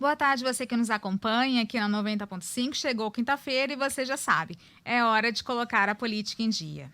Boa tarde, você que nos acompanha aqui na 90.5. Chegou quinta-feira e você já sabe, é hora de colocar a política em dia.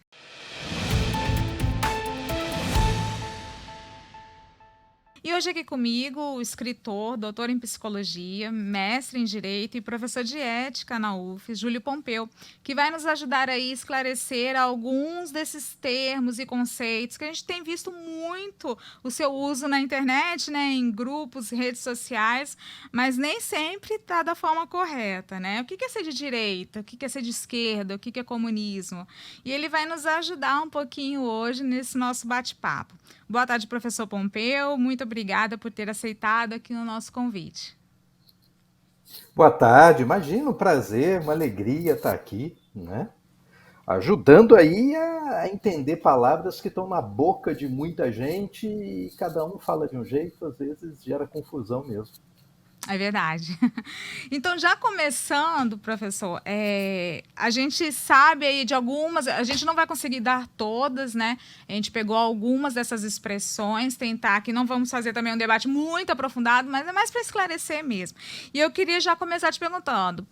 E hoje aqui comigo o escritor, doutor em psicologia, mestre em direito e professor de ética na UFES, Júlio Pompeu, que vai nos ajudar aí a esclarecer alguns desses termos e conceitos que a gente tem visto muito o seu uso na internet, né, em grupos, redes sociais, mas nem sempre está da forma correta, né? O que é ser de direita? O que é ser de esquerda? O que é comunismo? E ele vai nos ajudar um pouquinho hoje nesse nosso bate-papo. Boa tarde, professor Pompeu. Muito obrigada por ter aceitado aqui o nosso convite. Boa tarde, imagina um prazer, uma alegria estar aqui, né? Ajudando aí a entender palavras que estão na boca de muita gente e cada um fala de um jeito, às vezes gera confusão mesmo. É verdade. Então, já começando, professor, a gente sabe aí de algumas, a gente não vai conseguir dar todas, né? A gente pegou algumas dessas expressões, tentar que não vamos fazer também um debate muito aprofundado, mas é mais para esclarecer mesmo. E eu queria já começar te perguntando,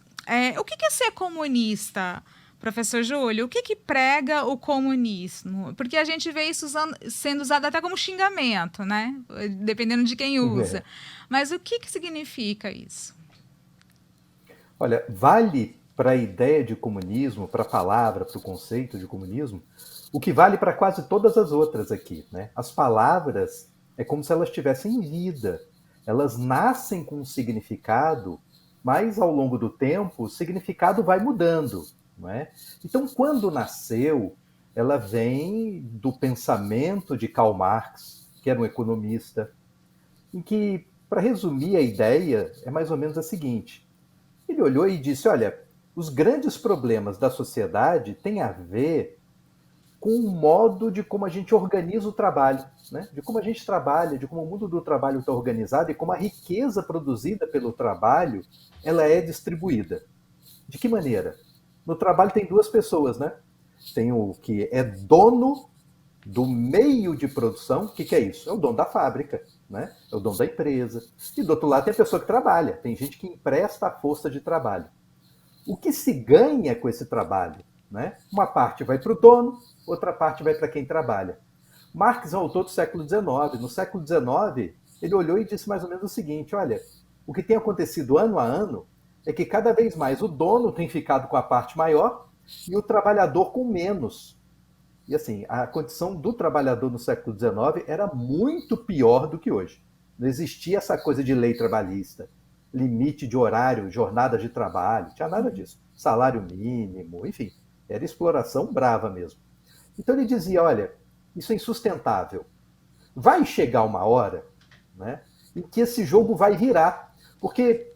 o que é ser comunista? Professor Júlio, o que prega o comunismo? Porque a gente vê isso sendo usado até como xingamento, né? Dependendo de quem usa. É. Mas o que significa isso? Olha, vale para a ideia de comunismo, para a palavra, para o conceito de comunismo, o que vale para quase todas as outras aqui, né? As palavras é como se elas tivessem vida. Elas nascem com um significado, mas ao longo do tempo o significado vai mudando, não é? Então, quando nasceu, ela vem do pensamento de Karl Marx, que era um economista, em que, para resumir a ideia, é mais ou menos a seguinte: ele olhou e disse: olha, os grandes problemas da sociedade têm a ver com o modo de como a gente organiza o trabalho, né? De como a gente trabalha, de como o mundo do trabalho está organizado e como a riqueza produzida pelo trabalho ela é distribuída. De que maneira? No trabalho tem duas pessoas, né? Tem o que é dono do meio de produção. O que é isso? É o dono da fábrica, né? É o dono da empresa. E do outro lado tem a pessoa que trabalha. Tem gente que empresta a força de trabalho. O que se ganha com esse trabalho? Né? Uma parte vai para o dono, outra parte vai para quem trabalha. Marx é um autor do século XIX. No século XIX, ele olhou e disse mais ou menos o seguinte: olha, o que tem acontecido ano a ano é que cada vez mais o dono tem ficado com a parte maior e o trabalhador com menos. E assim, a condição do trabalhador no século XIX era muito pior do que hoje. Não existia essa coisa de lei trabalhista, limite de horário, jornada de trabalho, não tinha nada disso. Salário mínimo, enfim, era exploração brava mesmo. Então ele dizia: olha, isso é insustentável. Vai chegar uma hora, né, em que esse jogo vai virar, porque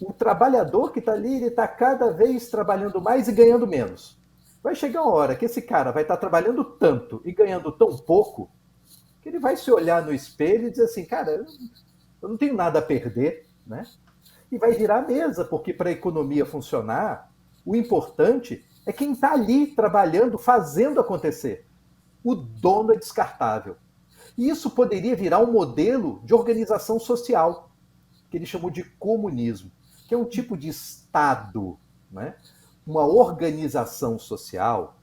o trabalhador que está ali, ele está cada vez trabalhando mais e ganhando menos. Vai chegar uma hora que esse cara vai estar trabalhando tanto e ganhando tão pouco que ele vai se olhar no espelho e dizer assim: cara, eu não tenho nada a perder, né? E vai virar a mesa, porque para a economia funcionar, o importante é quem está ali trabalhando, fazendo acontecer. O dono é descartável. E isso poderia virar um modelo de organização social, que ele chamou de comunismo, que é um tipo de Estado, né? Uma organização social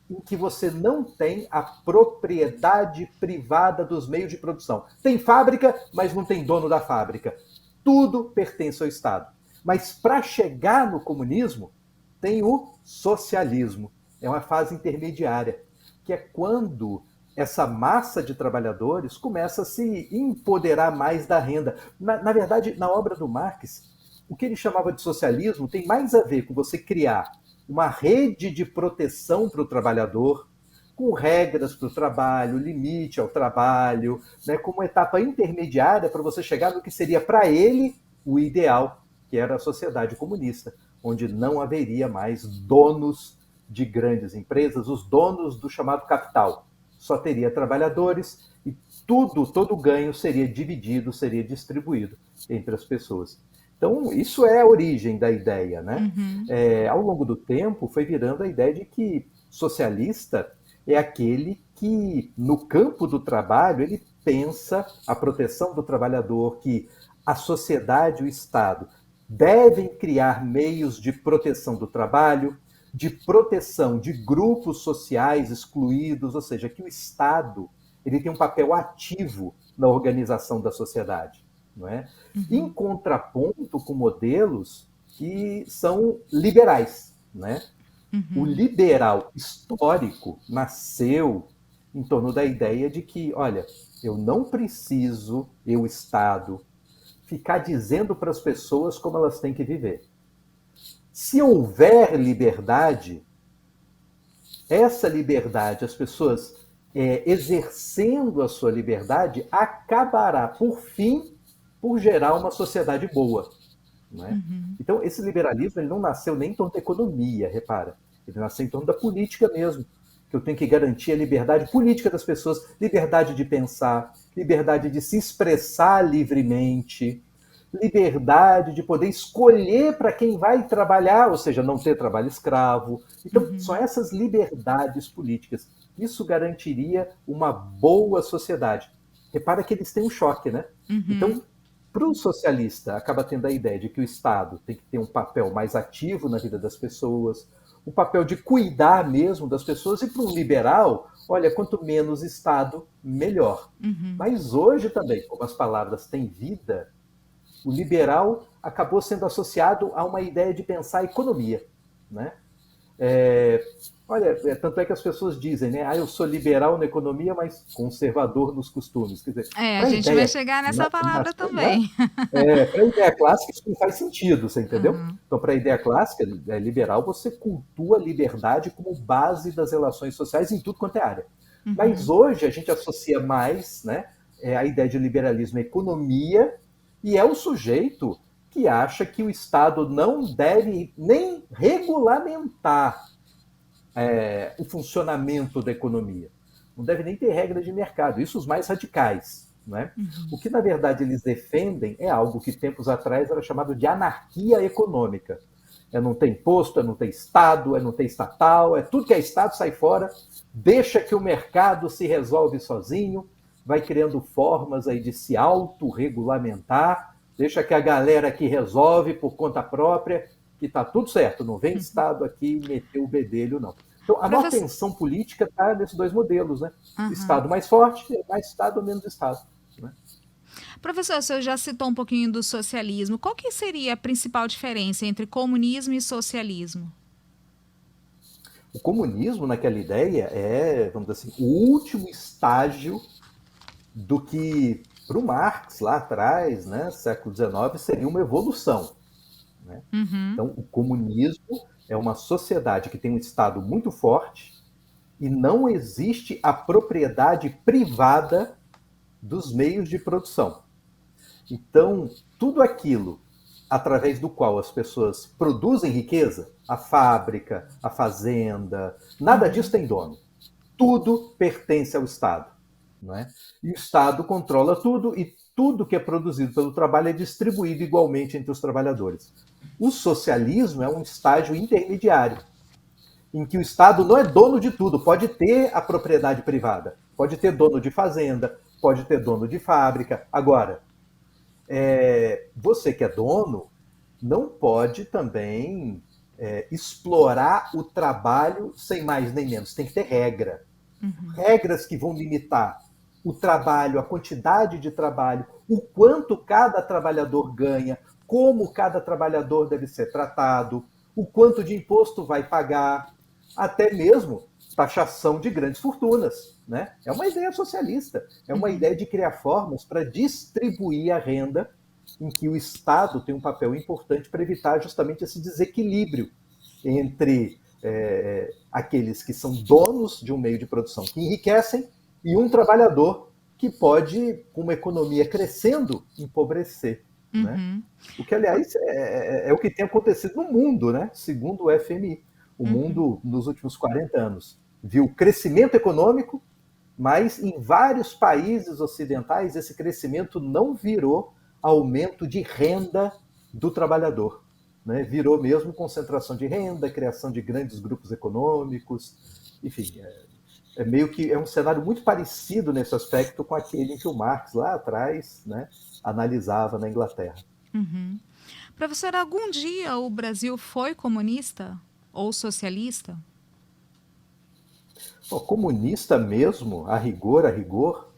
em que você não tem a propriedade privada dos meios de produção. Tem fábrica, mas não tem dono da fábrica. Tudo pertence ao Estado. Mas para chegar no comunismo, tem o socialismo. É uma fase intermediária, que é quando essa massa de trabalhadores começa a se empoderar mais da renda. Na verdade, na obra do Marx, o que ele chamava de socialismo tem mais a ver com você criar uma rede de proteção para o trabalhador, com regras para o trabalho, limite ao trabalho, né, como uma etapa intermediária para você chegar no que seria para ele o ideal, que era a sociedade comunista, onde não haveria mais donos de grandes empresas, os donos do chamado capital. Só teria trabalhadores e tudo, todo ganho seria dividido, seria distribuído entre as pessoas. Então, isso é a origem da ideia, né? Uhum. Ao longo do tempo, foi virando a ideia de que socialista é aquele que, no campo do trabalho, ele pensa a proteção do trabalhador, que a sociedade e o Estado devem criar meios de proteção do trabalho, de proteção de grupos sociais excluídos, ou seja, que o Estado ele tem um papel ativo na organização da sociedade, não é? Em contraponto com modelos que são liberais, né? O liberal histórico nasceu em torno da ideia de que, olha, eu não preciso, eu, Estado, ficar dizendo para as pessoas como elas têm que viver. Se houver liberdade, essa liberdade, as pessoas exercendo a sua liberdade, acabará, por fim, por gerar uma sociedade boa. Não é? Então, esse liberalismo ele não nasceu nem em torno da economia, repara. Ele nasceu em torno da política mesmo, que eu tenho que garantir a liberdade política das pessoas, liberdade de pensar, liberdade de se expressar livremente, liberdade de poder escolher para quem vai trabalhar, ou seja, não ter trabalho escravo. Então, são essas liberdades políticas. Isso garantiria uma boa sociedade. Repara que eles têm um choque, né? Então, para o socialista, acaba tendo a ideia de que o Estado tem que ter um papel mais ativo na vida das pessoas, o papel de cuidar mesmo das pessoas, e para um liberal, olha, quanto menos Estado, melhor. Mas hoje também, como as palavras têm vida, o liberal acabou sendo associado a uma ideia de pensar a economia, né? Olha, tanto é que as pessoas dizem, né? Eu sou liberal na economia, mas conservador nos costumes. Quer dizer, A gente vai chegar nessa palavra também. Para a ideia clássica isso não faz sentido, você entendeu? Então, para a ideia clássica liberal, você cultua a liberdade como base das relações sociais em tudo quanto é área. Mas hoje a gente associa mais, né, a ideia de liberalismo à economia, e é o sujeito que acha que o Estado não deve nem regulamentar o funcionamento da economia. Não deve nem ter regra de mercado. Isso os mais radicais. Né? O que, na verdade, eles defendem é algo que tempos atrás era chamado de anarquia econômica. Não ter imposto, não ter Estado, não ter estatal, tudo que é Estado sai fora, deixa que o mercado se resolve sozinho, vai criando formas aí de se autorregulamentar, deixa que a galera que resolve por conta própria, que está tudo certo, não vem Estado aqui meter o bedelho, não. Então, a maior tensão política está nesses dois modelos, né? Estado mais forte, mais Estado, menos Estado. Né? Professor, o senhor já citou um pouquinho do socialismo. Qual que seria a principal diferença entre comunismo e socialismo? O comunismo, naquela ideia, vamos dizer assim, o último estágio do que, para o Marx, lá atrás, né, século XIX, seria uma evolução. Né? Então, o comunismo é uma sociedade que tem um Estado muito forte e não existe a propriedade privada dos meios de produção. Então, tudo aquilo através do qual as pessoas produzem riqueza, a fábrica, a fazenda, nada disso tem dono. Tudo pertence ao Estado. Não é? E o Estado controla tudo e tudo que é produzido pelo trabalho é distribuído igualmente entre os trabalhadores. O socialismo é um estágio intermediário, em que o Estado não é dono de tudo, pode ter a propriedade privada, pode ter dono de fazenda, pode ter dono de fábrica. Agora, você que é dono não pode também explorar o trabalho sem mais nem menos. Tem que ter regra. Regras que vão limitar o trabalho, a quantidade de trabalho, o quanto cada trabalhador ganha, como cada trabalhador deve ser tratado, o quanto de imposto vai pagar, até mesmo taxação de grandes fortunas. Né? É uma ideia socialista, é uma ideia de criar formas para distribuir a renda em que o Estado tem um papel importante para evitar justamente esse desequilíbrio entre aqueles que são donos de um meio de produção que enriquecem e um trabalhador que pode, com uma economia crescendo, empobrecer. Né? O que, aliás, é o que tem acontecido no mundo, né? Segundo o FMI. O mundo, nos últimos 40 anos, viu crescimento econômico, mas em vários países ocidentais esse crescimento não virou aumento de renda do trabalhador. Né? Virou mesmo concentração de renda, criação de grandes grupos econômicos, enfim, é meio que é um cenário muito parecido nesse aspecto com aquele em que o Marx, lá atrás, né, analisava na Inglaterra. Uhum. Professor, algum dia o Brasil foi comunista ou socialista? Bom, comunista mesmo, a rigor,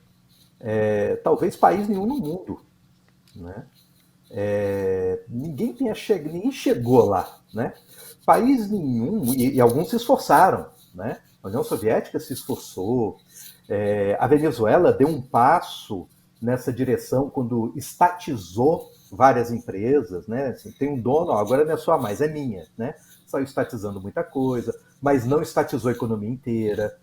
talvez país nenhum no mundo, né? Ninguém chegou lá, né? País nenhum, e alguns se esforçaram, né? A União Soviética se esforçou, a Venezuela deu um passo nessa direção quando estatizou várias empresas, né? Assim, tem um dono, ó, agora não é sua mais, é minha, né? Saiu estatizando muita coisa, mas não estatizou a economia inteira.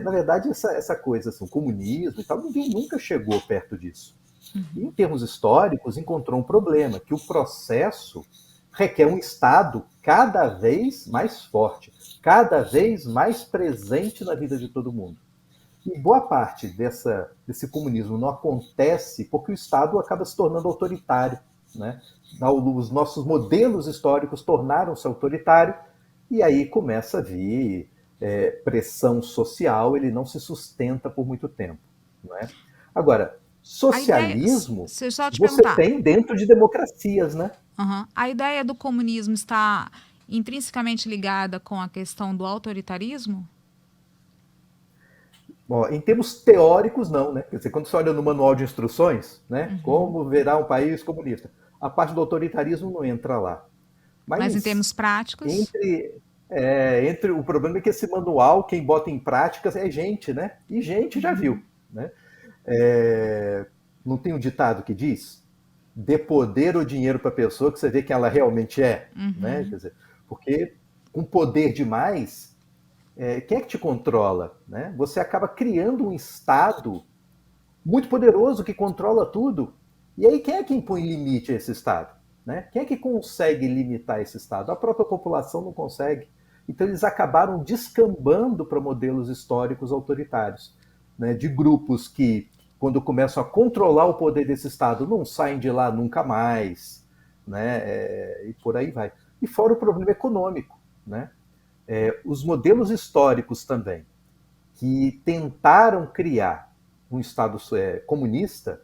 Na verdade, essa coisa, assim, o comunismo e tal, ninguém nunca chegou perto disso. E, em termos históricos, encontrou um problema, que o processo requer um Estado cada vez mais forte, cada vez mais presente na vida de todo mundo. E boa parte desse comunismo não acontece porque o Estado acaba se tornando autoritário. Né? Os nossos modelos históricos tornaram-se autoritários e aí começa a vir pressão social, ele não se sustenta por muito tempo. Não é? Agora, A ideia, socialismo se eu só te você perguntar, tem dentro de democracias, né? a ideia do comunismo está intrinsecamente ligada com a questão do autoritarismo? Bom, em termos teóricos, não, né? Quer dizer, quando você olha no manual de instruções, né? Uhum. Como verá um país comunista, a parte do autoritarismo não entra lá. Mas em Mas termos práticos? entre o problema é que esse manual, quem bota em práticas é gente, né? E gente já viu, né? É, não tem um ditado que diz: dê poder ou dinheiro para a pessoa que você vê quem ela realmente é, né? Quer dizer, porque com poder demais, quem é que te controla, né? Você acaba criando um Estado muito poderoso que controla tudo. E aí quem é que impõe limite a esse Estado? Né? Quem é que consegue limitar esse Estado? A própria população não consegue. Então eles acabaram descambando para modelos históricos autoritários, né? De grupos que, quando começam a controlar o poder desse Estado, não saem de lá nunca mais, né? E por aí vai. E fora o problema econômico, né? Os modelos históricos também, que tentaram criar um Estado comunista,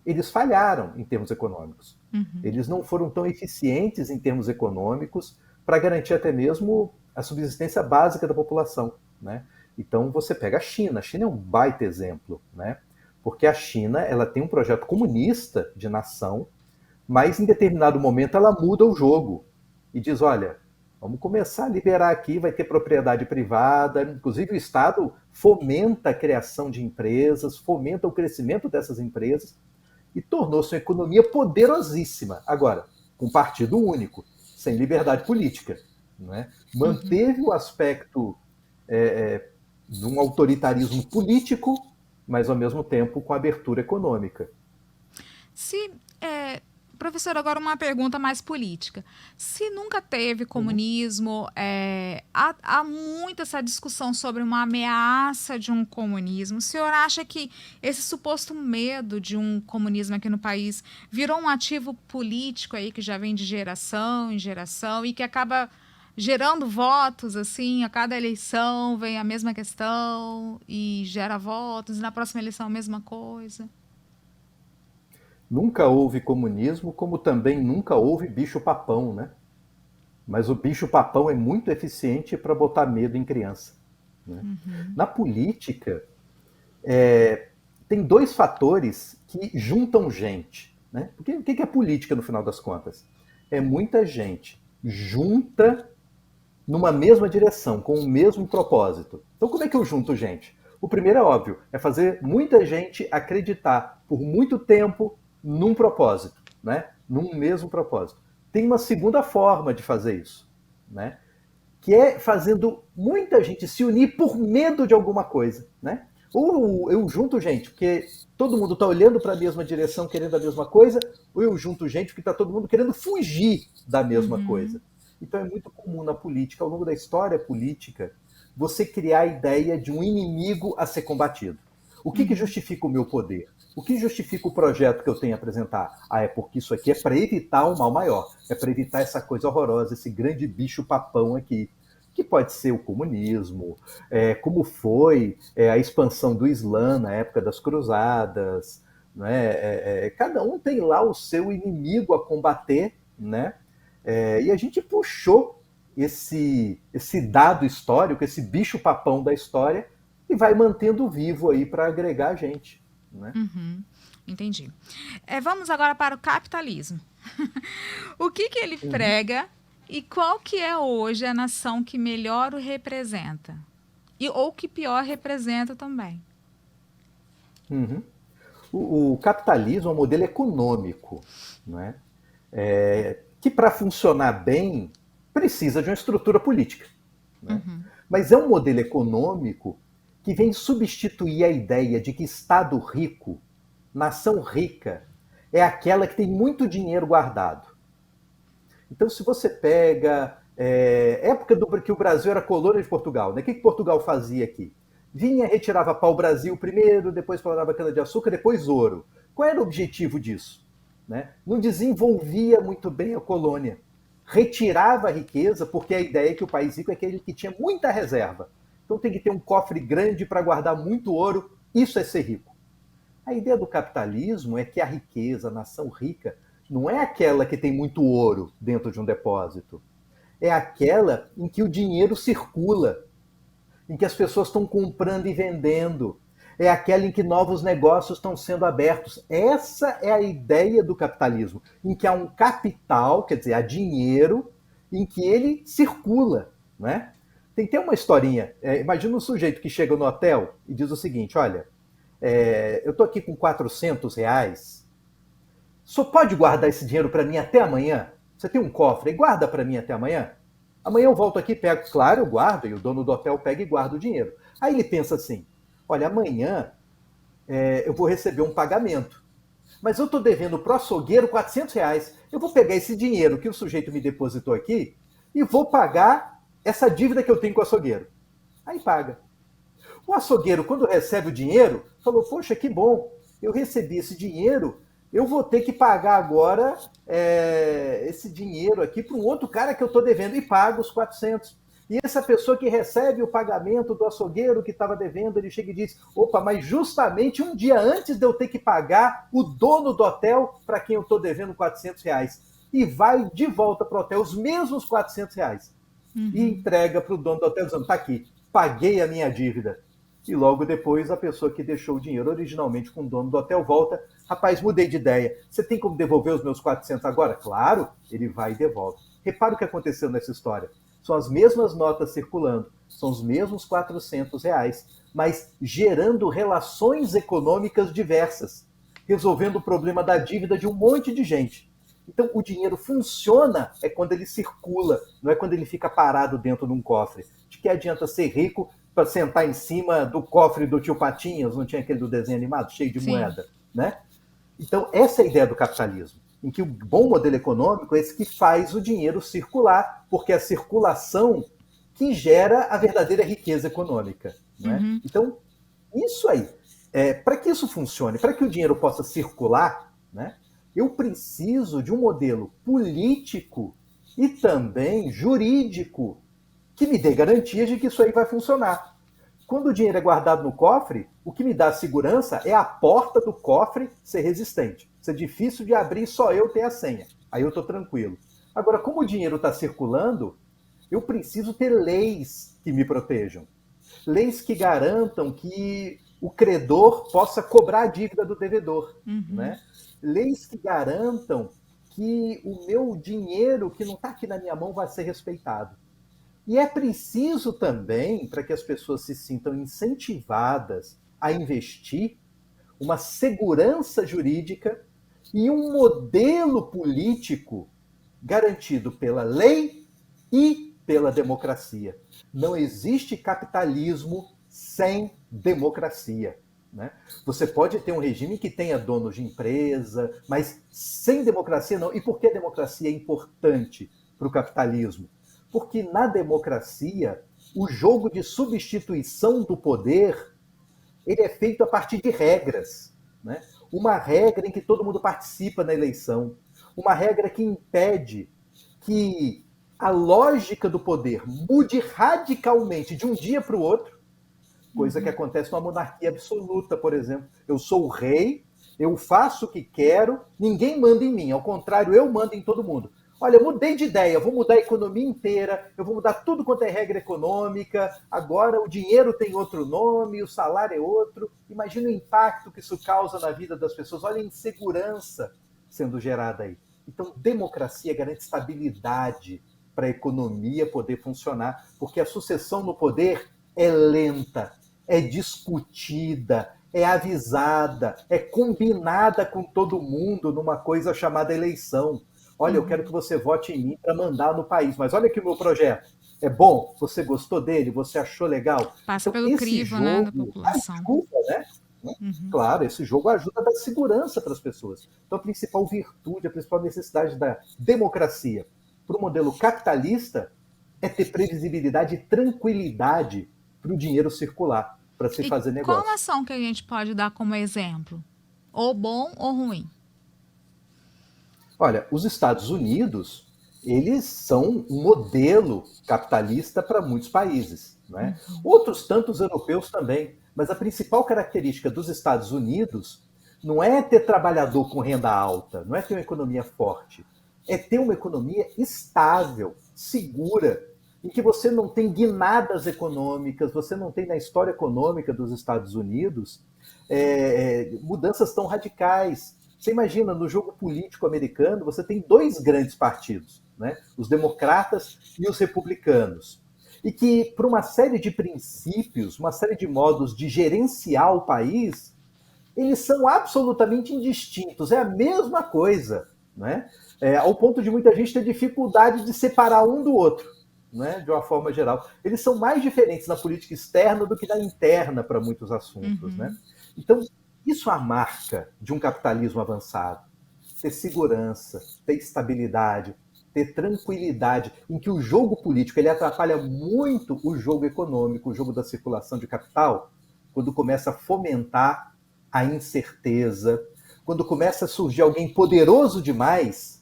eles falharam em termos econômicos. Eles não foram tão eficientes em termos econômicos para garantir até mesmo a subsistência básica da população. Né? Então você pega a China é um baita exemplo, né? Porque a China ela tem um projeto comunista de nação, mas em determinado momento ela muda o jogo e diz, olha, vamos começar a liberar aqui, vai ter propriedade privada, inclusive o Estado fomenta a criação de empresas, fomenta o crescimento dessas empresas e tornou-se uma economia poderosíssima. Agora, com partido único, sem liberdade política. Não é? Manteve o aspecto de um autoritarismo político, mas ao mesmo tempo com abertura econômica. Se, professor, agora uma pergunta mais política. Se nunca teve comunismo, há muito essa discussão sobre uma ameaça de um comunismo. O senhor acha que esse suposto medo de um comunismo aqui no país virou um ativo político aí que já vem de geração em geração e que acaba gerando votos, assim, a cada eleição vem a mesma questão e gera votos, e na próxima eleição a mesma coisa? Nunca houve comunismo, como também nunca houve bicho-papão, né? Mas o bicho-papão é muito eficiente para botar medo em criança. Né? Na política, tem dois fatores que juntam gente. Né? Porque o que é política, no final das contas? É muita gente junta numa mesma direção, com o mesmo propósito. Então, como é que eu junto gente? O primeiro é óbvio, é fazer muita gente acreditar por muito tempo num propósito, né? Num mesmo propósito. Tem uma segunda forma de fazer isso, né? Que é fazendo muita gente se unir por medo de alguma coisa, né? Ou eu junto gente, porque todo mundo está olhando para a mesma direção, querendo a mesma coisa, ou eu junto gente porque está todo mundo querendo fugir da mesma coisa. Então é muito comum na política, ao longo da história política, você criar a ideia de um inimigo a ser combatido. O que justifica o meu poder? O que justifica o projeto que eu tenho a apresentar? É porque isso aqui é para evitar um mal maior. É para evitar essa coisa horrorosa, esse grande bicho-papão aqui. que pode ser o comunismo, como foi a expansão do Islã na época das cruzadas, né? Cada um tem lá o seu inimigo a combater, né? E a gente puxou esse dado histórico, esse bicho-papão da história, e vai mantendo vivo aí para agregar a gente, né? Uhum, entendi. Vamos agora para o capitalismo. O que ele Uhum, prega e qual que é hoje a nação que melhor o representa? Ou que pior representa também? uhum. O capitalismo é um modelo econômico, né? Que para funcionar bem precisa de uma estrutura política, né? Uhum, Mas é um modelo econômico que vem substituir a ideia de que Estado rico, nação rica, é aquela que tem muito dinheiro guardado. Então, se você pega época que o Brasil era colônia de Portugal, né? O que Portugal fazia aqui? Vinha, retirava pau-brasil primeiro, depois plantava cana-de-açúcar, depois ouro. Qual era o objetivo disso? Né? Não desenvolvia muito bem a colônia. Retirava a riqueza, porque a ideia é que o país rico é aquele que tinha muita reserva. Então tem que ter um cofre grande para guardar muito ouro. Isso é ser rico. A ideia do capitalismo é que a riqueza, a nação rica, não é aquela que tem muito ouro dentro de um depósito. É aquela em que o dinheiro circula, em que as pessoas estão comprando e vendendo. É aquela em que novos negócios estão sendo abertos. Essa é a ideia do capitalismo, em que há um capital, quer dizer, há dinheiro, em que ele circula. Né? Tem que ter uma historinha. Imagina um sujeito que chega no hotel e diz o seguinte: olha, eu estou aqui com R$ 400, só pode guardar esse dinheiro para mim até amanhã? Você tem um cofre e guarda para mim até amanhã? Amanhã eu volto aqui, pego, claro, eu guardo, e o dono do hotel pega e guarda o dinheiro. Aí ele pensa assim: olha, amanhã eu vou receber um pagamento, mas eu estou devendo para o açougueiro R$ 400. Eu vou pegar esse dinheiro que o sujeito me depositou aqui e vou pagar essa dívida que eu tenho com o açougueiro. Aí paga. O açougueiro, quando recebe o dinheiro, falou: poxa, que bom, eu recebi esse dinheiro, eu vou ter que pagar agora esse dinheiro aqui para um outro cara que eu estou devendo, e paga os 400. E essa pessoa que recebe o pagamento do açougueiro que estava devendo, ele chega e diz: opa, mas justamente um dia antes de eu ter que pagar o dono do hotel para quem eu estou devendo R$ 400. E vai de volta para o hotel os mesmos R$ 400. E uhum. entrega para o dono do hotel dizendo: está aqui, paguei a minha dívida. E logo depois a pessoa que deixou o dinheiro originalmente com o dono do hotel volta: rapaz, mudei de ideia, você tem como devolver os meus 400 agora? Claro, ele vai e devolve. Repara o que aconteceu nessa história. São as mesmas notas circulando, são os mesmos R$ 400, mas gerando relações econômicas diversas, resolvendo o problema da dívida de um monte de gente. Então, o dinheiro funciona quando ele circula, não é quando ele fica parado dentro de um cofre. De que adianta ser rico para sentar em cima do cofre do tio Patinhas, não tinha aquele do desenho animado, cheio de Sim. moeda, né? Então, essa é a ideia do capitalismo, em que o bom modelo econômico é esse que faz o dinheiro circular, porque é a circulação que gera a verdadeira riqueza econômica. Né? Uhum. Então, isso aí, para que isso funcione, para que o dinheiro possa circular, né, eu preciso de um modelo político e também jurídico que me dê garantias de que isso aí vai funcionar. Quando o dinheiro é guardado no cofre, o que me dá segurança é a porta do cofre ser resistente. Ser difícil de abrir, só eu ter a senha. Aí eu estou tranquilo. Agora, como o dinheiro está circulando, eu preciso ter leis que me protejam. Leis que garantam que o credor possa cobrar a dívida do devedor. Uhum. Né? Leis que garantam que o meu dinheiro, que não está aqui na minha mão, vai ser respeitado. E é preciso também, para que as pessoas se sintam incentivadas a investir, uma segurança jurídica e um modelo político garantido pela lei e pela democracia. Não existe capitalismo sem democracia. Né? Você pode ter um regime que tenha donos de empresa, mas sem democracia não. E por que a democracia é importante para o capitalismo? Porque na democracia, o jogo de substituição do poder ele é feito a partir de regras. Né? Uma regra em que todo mundo participa na eleição. Uma regra que impede que a lógica do poder mude radicalmente de um dia para o outro, coisa que acontece numa monarquia absoluta, por exemplo. Eu sou o rei, eu faço o que quero, ninguém manda em mim, ao contrário, eu mando em todo mundo. Olha, eu mudei de ideia, eu vou mudar a economia inteira, eu vou mudar tudo quanto é regra econômica, agora o dinheiro tem outro nome, o salário é outro. Imagina o impacto que isso causa na vida das pessoas, olha a insegurança sendo gerada aí. Então, democracia garante estabilidade para a economia poder funcionar, porque a sucessão no poder é lenta, é discutida, é avisada, é combinada com todo mundo numa coisa chamada eleição. Olha, eu quero que você vote em mim para mandar no país, mas olha aqui o meu projeto. É bom? Você gostou dele? Você achou legal? Passa Então, pelo esse crivo, né, da jogo população. ajuda, né? Claro, esse jogo ajuda a dar segurança para as pessoas. Então, a principal virtude, a principal necessidade da democracia para o modelo capitalista é ter previsibilidade e tranquilidade para o dinheiro circular, para se E fazer qual negócio. nação que a gente pode dar como exemplo? Ou bom ou ruim? Olha, os Estados Unidos, eles são um modelo capitalista para muitos países, né? Outros tantos europeus também, mas a principal característica dos Estados Unidos não é ter trabalhador com renda alta, não é ter uma economia forte, é ter uma economia estável, segura, em que você não tem guinadas econômicas, você não tem na história econômica dos Estados Unidos mudanças tão radicais. Você imagina, no jogo político americano, você tem dois grandes partidos, né? Os democratas e os republicanos. E que, por uma série de princípios, uma série de modos de gerenciar o país, eles são absolutamente indistintos. É a mesma coisa, né? Ao ponto de muita gente ter dificuldade de separar um do outro, né? De uma forma geral. Eles são mais diferentes na política externa do que na interna para muitos assuntos, né? Então, isso é a marca de um capitalismo avançado. Ter segurança, ter estabilidade, ter tranquilidade, em que o jogo político ele atrapalha muito o jogo econômico, o jogo da circulação de capital, quando começa a fomentar a incerteza, quando começa a surgir alguém poderoso demais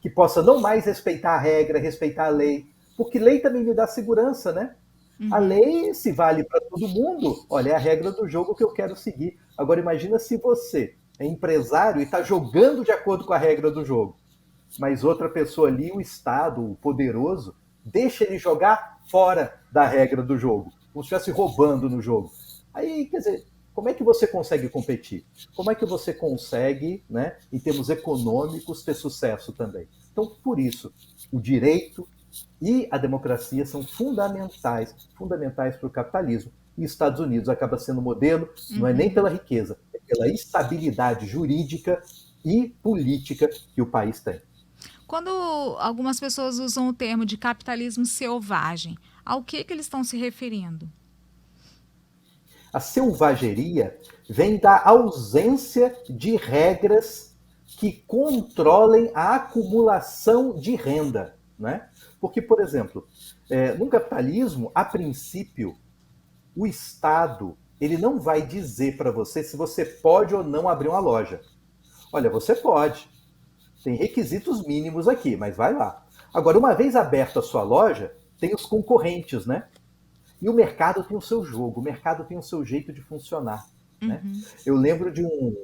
que possa não mais respeitar a regra, respeitar a lei, porque lei também me dá segurança, né? A lei se vale para todo mundo. Olha, é a regra do jogo que eu quero seguir. Agora, imagina se você é empresário e está jogando de acordo com a regra do jogo, mas outra pessoa ali, o Estado, o poderoso, deixa ele jogar fora da regra do jogo, como se estivesse roubando no jogo. Aí, quer dizer, como é que você consegue competir? Como é que você consegue, né, em termos econômicos, ter sucesso também? Então, por isso, o direito e a democracia são fundamentais para o capitalismo. E Estados Unidos acaba sendo modelo, não é nem pela riqueza, é pela estabilidade jurídica e política que o país tem. Quando algumas pessoas usam o termo de capitalismo selvagem, ao que eles estão se referindo? A selvageria vem da ausência de regras que controlem a acumulação de renda, né? Porque, por exemplo, no capitalismo, a princípio, o Estado ele não vai dizer para você se você pode ou não abrir uma loja. Olha, você pode. Tem requisitos mínimos aqui, mas vai lá. Agora, uma vez aberta a sua loja, tem os concorrentes, né? E o mercado tem o seu jogo, o mercado tem o seu jeito de funcionar, né? Eu lembro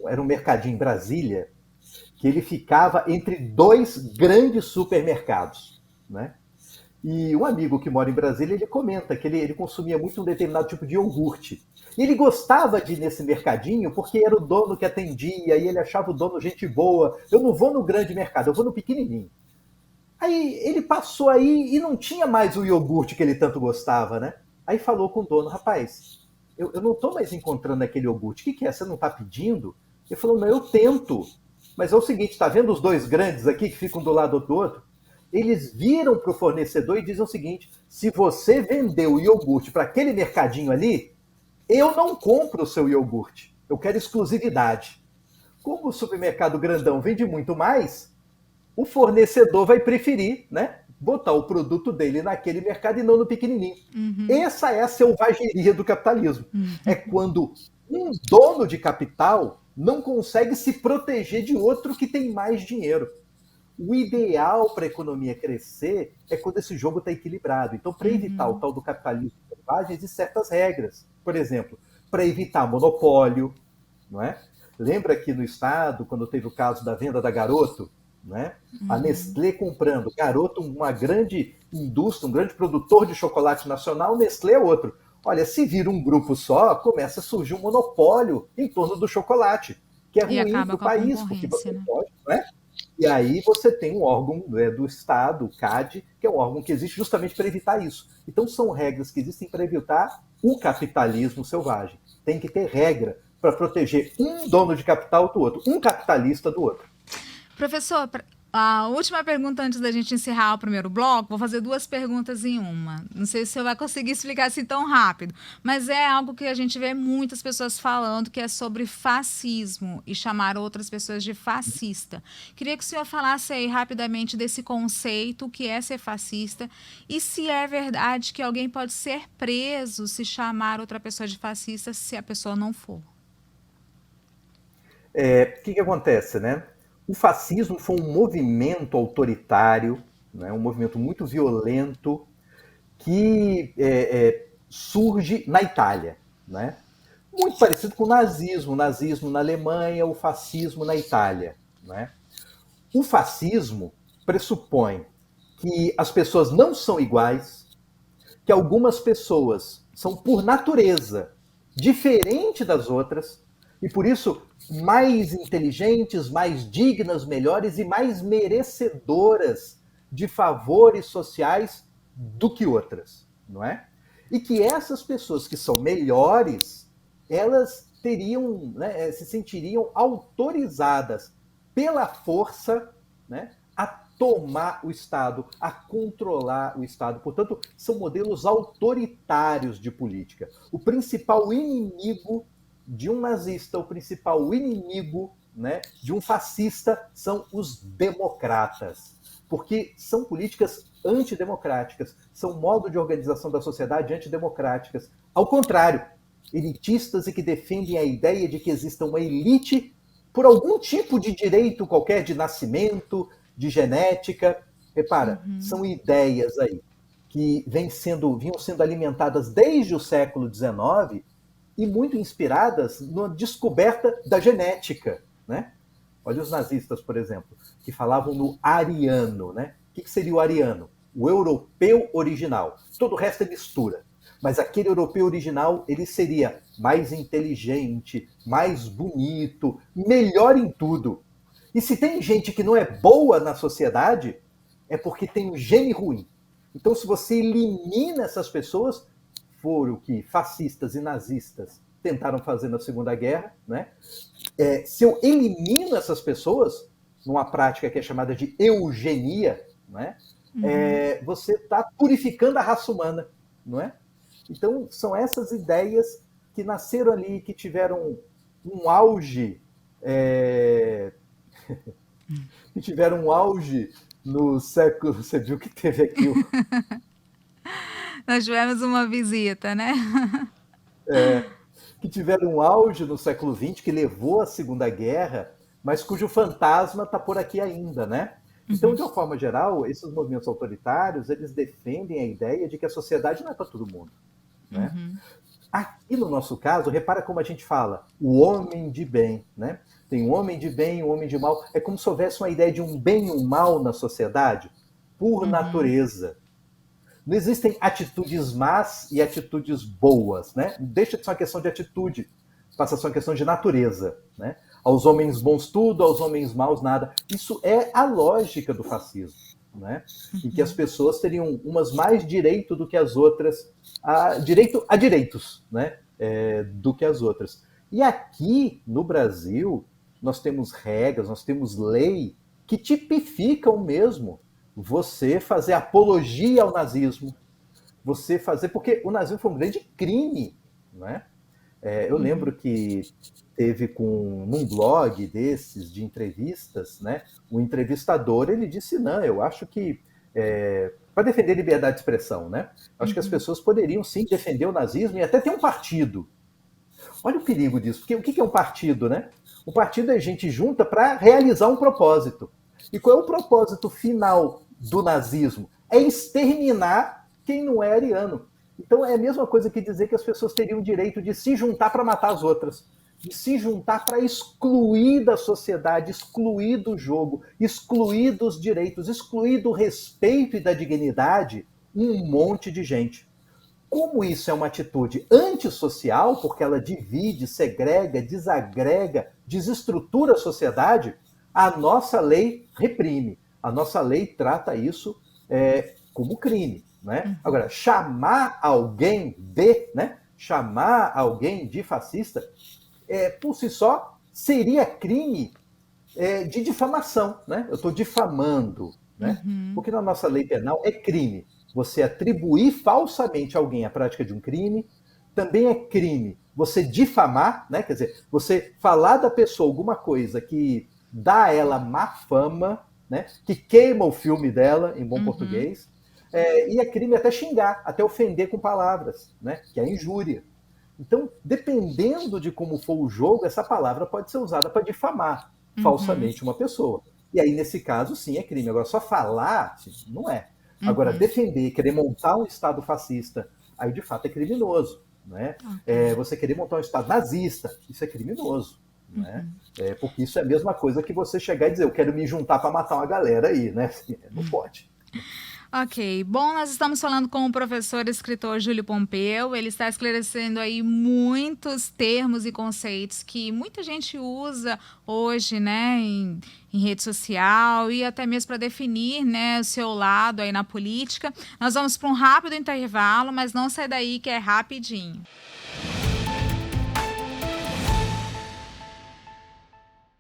era um mercadinho em Brasília, que ele ficava entre dois grandes supermercados, né? E um amigo que mora em Brasília, ele comenta que ele consumia muito um determinado tipo de iogurte. E ele gostava de ir nesse mercadinho porque era o dono que atendia e ele achava o dono gente boa. Eu não vou no grande mercado, eu vou no pequenininho. Aí ele passou aí e não tinha mais o iogurte que ele tanto gostava, né? Aí falou com o dono, rapaz, eu não estou mais encontrando aquele iogurte. O que é? Você não está pedindo? Ele falou, não, eu tento. Mas é o seguinte, tá vendo os dois grandes aqui que ficam do lado do outro? Eles viram para o fornecedor e dizem o seguinte, se você vendeu o iogurte para aquele mercadinho ali, eu não compro o seu iogurte. Eu quero exclusividade. Como o supermercado grandão vende muito mais, o fornecedor vai preferir, né, botar o produto dele naquele mercado e não no pequenininho. Essa é a selvageria do capitalismo. É quando um dono de capital não consegue se proteger de outro que tem mais dinheiro. O ideal para a economia crescer é quando esse jogo está equilibrado. Então, para evitar o Uhum. tal do capitalismo selvagem, existem certas regras. Por exemplo, para evitar monopólio, não é? Lembra aqui no estado, quando teve o caso da venda da Garoto, né? A Uhum. Nestlé comprando Garoto, uma grande indústria, um grande produtor de chocolate nacional, Nestlé é outro. Olha, se vira um grupo só, começa a surgir um monopólio em torno do chocolate, que é E ruim acaba para o com a país, porque concorrência, você né? pode, não é? E aí você tem um órgão, né, do Estado, o CAD, que é um órgão que existe justamente para evitar isso. Então são regras que existem para evitar o capitalismo selvagem. Tem que ter regra para proteger um dono de capital do outro, um capitalista do outro. Professor, a última pergunta antes da gente encerrar o primeiro bloco, vou fazer duas perguntas em uma. Não sei se você vai conseguir explicar assim tão rápido, mas é algo que a gente vê muitas pessoas falando, que é sobre fascismo e chamar outras pessoas de fascista. Queria que o senhor falasse aí rapidamente desse conceito, o que é ser fascista, e se é verdade que alguém pode ser preso se chamar outra pessoa de fascista se a pessoa não for. O que acontece, né? O fascismo foi um movimento autoritário, né? Um movimento muito violento que surge na Itália, né? Muito parecido com o nazismo na Alemanha, o fascismo na Itália, né? O fascismo pressupõe que as pessoas não são iguais, que algumas pessoas são, por natureza, diferentes das outras, e por isso mais inteligentes, mais dignas, melhores e mais merecedoras de favores sociais do que outras, não é? E que essas pessoas que são melhores, elas teriam, né, se sentiriam autorizadas pela força, né, a tomar o Estado, a controlar o Estado. Portanto, são modelos autoritários de política. O principal inimigo de um nazista, o principal inimigo, né, de um fascista são os democratas, porque são políticas antidemocráticas, são modo de organização da sociedade antidemocráticas. Ao contrário, elitistas e que defendem a ideia de que exista uma elite por algum tipo de direito qualquer, de nascimento, de genética. Repara, Uhum. são ideias aí que vinham sendo alimentadas desde o século XIX e muito inspiradas na descoberta da genética, né? Olha os nazistas, por exemplo, que falavam no ariano, né? O que seria o ariano? O europeu original. Todo o resto é mistura. Mas aquele europeu original, ele seria mais inteligente, mais bonito, melhor em tudo. E se tem gente que não é boa na sociedade, é porque tem um gene ruim. Então, se você elimina essas pessoas, for o que fascistas e nazistas tentaram fazer na Segunda Guerra, né? Se eu elimino essas pessoas, numa prática que é chamada de eugenia, não é? Uhum. Você está purificando a raça humana, não é? Então, são essas ideias que nasceram ali, que tiveram um auge, é, que tiveram um auge no século. Você viu que teve aqui Nós tivemos uma visita, né? que tiveram um auge no século XX, que levou à Segunda Guerra, mas cujo fantasma está por aqui ainda, né? Então, de uma forma geral, esses movimentos autoritários, eles defendem a ideia de que a sociedade não é para todo mundo, né? Uhum. Aqui no nosso caso, repara como a gente fala, o homem de bem, né? Tem um homem de bem e um homem de mal. É como se houvesse uma ideia de um bem e um mal na sociedade, por Uhum. natureza. Não existem atitudes más e atitudes boas, né? Deixa de ser uma questão de atitude, passa a ser uma questão de natureza, né? Aos homens bons tudo, aos homens maus nada. Isso é a lógica do fascismo, né? Em que as pessoas teriam umas mais direito do que as outras, direito a direitos, né? Do que as outras. E aqui no Brasil nós temos regras, nós temos lei que tipificam mesmo você fazer apologia ao nazismo, você fazer. Porque o nazismo foi um grande crime, né? Eu lembro Uhum. que teve num blog desses de entrevistas, né? O entrevistador ele disse: não, eu acho que para defender a liberdade de expressão, né? Acho que as Uhum. pessoas poderiam sim defender o nazismo e até ter um partido. Olha o perigo disso, porque o que é um partido, né? Um partido é gente junta para realizar um propósito. E qual é o propósito final do nazismo? É exterminar quem não é ariano. Então é a mesma coisa que dizer que as pessoas teriam o direito de se juntar para matar as outras, de se juntar para excluir da sociedade, excluir do jogo, excluir dos direitos, excluir do respeito e da dignidade um monte de gente. Como isso é uma atitude antissocial, porque ela divide, segrega, desagrega, desestrutura a sociedade, a nossa lei reprime. A nossa lei trata isso como crime. Né? Agora, chamar alguém chamar alguém de fascista, por si só, seria crime de difamação. Né? Eu estou difamando. Né? Porque na nossa lei penal é crime você atribuir falsamente a alguém a prática de um crime, também é crime você difamar, né? Quer dizer, você falar da pessoa alguma coisa que dá a ela má fama, né? Que queima o filme dela, em bom português, e é crime até xingar, até ofender com palavras, né? Que é a injúria. Então, dependendo de como for o jogo, essa palavra pode ser usada para difamar falsamente uma pessoa. E aí, nesse caso, sim, é crime. Agora, só falar, não é. Agora, defender, querer montar um Estado fascista, aí de fato é criminoso. Né? Você querer montar um Estado nazista, isso é criminoso. Né? Porque isso é a mesma coisa que você chegar e dizer, eu quero me juntar para matar uma galera aí. Né? Não pode. Ok, bom, nós estamos falando com o professor e escritor Júlio Pompeu. Ele está esclarecendo aí muitos termos e conceitos que muita gente usa hoje, né, em rede social e até mesmo para definir, né, o seu lado aí na política. Nós vamos para um rápido intervalo, mas não sai daí que é rapidinho.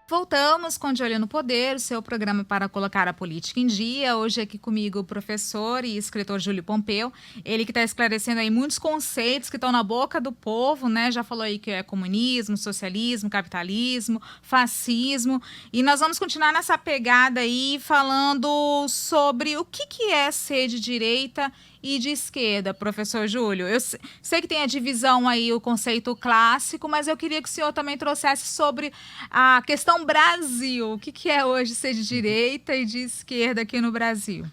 Voltamos com De Olho no Poder, o seu programa para colocar a política em dia. Hoje aqui comigo o professor e escritor Júlio Pompeu, ele que está esclarecendo aí muitos conceitos que estão na boca do povo, né? Já falou aí que é comunismo, socialismo, capitalismo, fascismo. E nós vamos continuar nessa pegada aí falando sobre o que é ser de direita e de esquerda, professor Júlio. Eu sei que tem a divisão aí, o conceito clássico, mas eu queria que o senhor também trouxesse sobre a questão Brasil. O que é hoje ser de direita e de esquerda aqui no Brasil?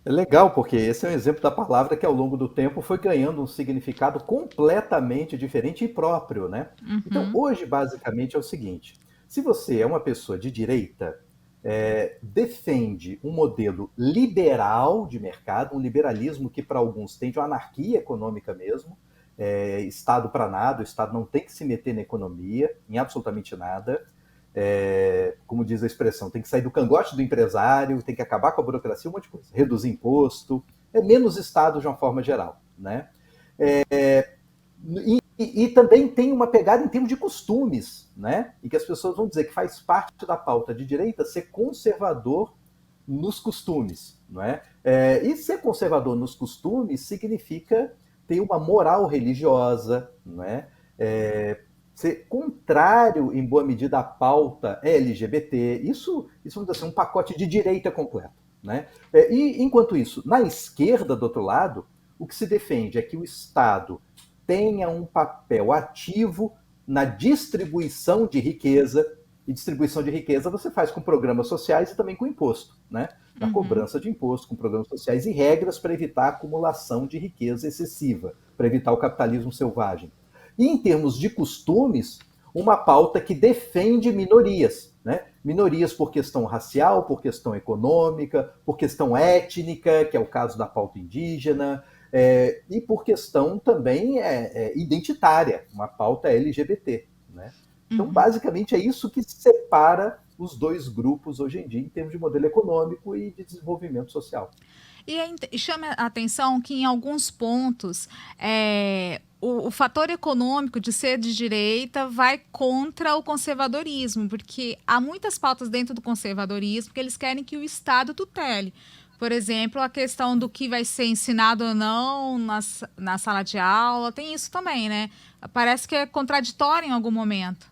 É legal, porque esse é um exemplo da palavra que ao longo do tempo foi ganhando um significado completamente diferente e próprio, né? Então, hoje, basicamente, é o seguinte: se você é uma pessoa de direita, defende um modelo liberal de mercado, um liberalismo que para alguns tende a anarquia econômica mesmo, Estado para nada, o Estado não tem que se meter na economia, em absolutamente nada. Como diz a expressão, tem que sair do cangote do empresário, tem que acabar com a burocracia, um monte de coisa, reduzir imposto, menos Estado de uma forma geral. Né? E também tem uma pegada em termos de costumes, né? E que as pessoas vão dizer que faz parte da pauta de direita ser conservador nos costumes. Não é? E ser conservador nos costumes significa ter uma moral religiosa, não é? Ser contrário, em boa medida, à pauta LGBT. Isso vamos dizer assim, um pacote de direita completo. Né? E, enquanto isso, na esquerda, do outro lado, o que se defende é que o Estado tenha um papel ativo na distribuição de riqueza, e distribuição de riqueza você faz com programas sociais e também com imposto, né? Na cobrança de imposto, com programas sociais e regras para evitar a acumulação de riqueza excessiva, para evitar o capitalismo selvagem. E em termos de costumes, uma pauta que defende minorias, né? Minorias por questão racial, por questão econômica, por questão étnica, que é o caso da pauta indígena, e por questão também identitária, uma pauta LGBT. Né? Então, basicamente, é isso que separa os dois grupos hoje em dia, em termos de modelo econômico e de desenvolvimento social. E chama a atenção que, em alguns pontos, o fator econômico de ser de direita vai contra o conservadorismo, porque há muitas pautas dentro do conservadorismo que eles querem que o Estado tutele. Por exemplo, a questão do que vai ser ensinado ou não na sala de aula, tem isso também, né? Parece que é contraditório em algum momento.